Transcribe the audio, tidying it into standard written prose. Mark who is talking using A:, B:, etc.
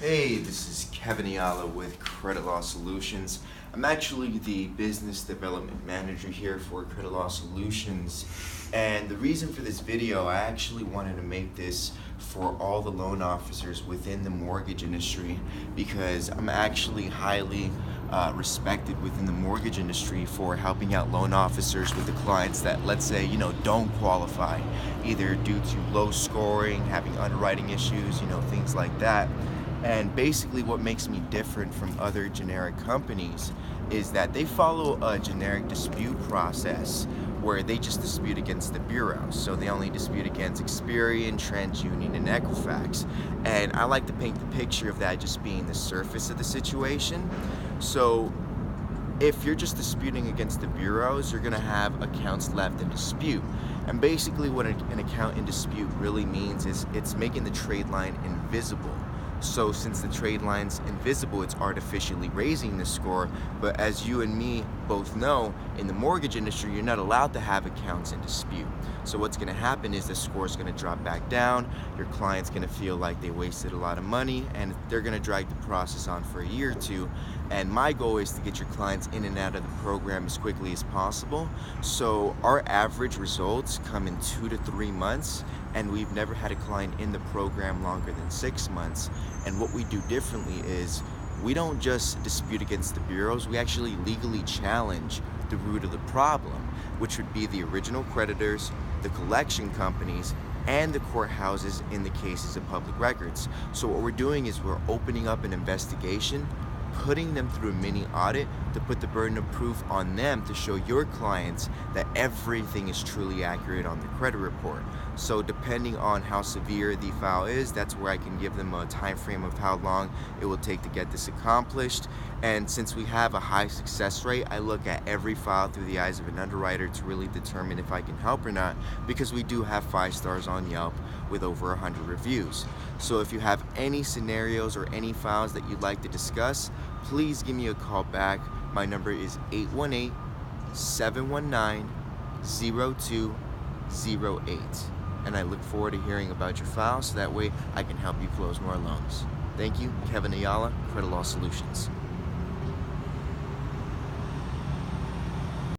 A: Hey, this is Kevin Ayala with Credit Law Solutions. I'm actually the Business Development Manager here for Credit Law Solutions. And the reason for this video, I actually wanted to make this for all the loan officers within the mortgage industry because I'm actually highly respected within the mortgage industry for helping out loan officers with the clients that, let's say, don't qualify, either due to low scoring, having underwriting issues, things like that. And basically what makes me different from other generic companies is that they follow a generic dispute process where they just dispute against the bureaus. So they only dispute against Experian, TransUnion, and Equifax. And I like to paint the picture of that just being the surface of the situation. So if you're just disputing against the bureaus, you're gonna have accounts left in dispute. And basically what an account in dispute really means is it's making the trade line invisible. So since the trade line's invisible, it's artificially raising the score. But as you and me both know, in the mortgage industry, you're not allowed to have accounts in dispute. So what's gonna happen is the score is gonna drop back down, your client's gonna feel like they wasted a lot of money, and they're gonna drag the process on for a year or two. And my goal is to get your clients in and out of the program as quickly as possible. So our average results come in 2 to 3 months, and we've never had a client in the program longer than 6 months. And what we do differently is we don't just dispute against the bureaus, we actually legally challenge the root of the problem, which would be the original creditors, the collection companies, and the courthouses in the cases of public records. So what we're doing is we're opening up an investigation, putting them through a mini audit to put the burden of proof on them to show your clients that everything is truly accurate on the credit report. So depending on how severe the file is, that's where I can give them a time frame of how long it will take to get this accomplished. And since we have a high success rate, I look at every file through the eyes of an underwriter to really determine if I can help or not, because we do have 5 stars on Yelp with over 100 reviews. So if you have any scenarios or any files that you'd like to discuss, please give me a call back. My number is 818-719-0208. And I look forward to hearing about your file so that way I can help you close more loans. Thank you, Kevin Ayala, Credit Law Solutions.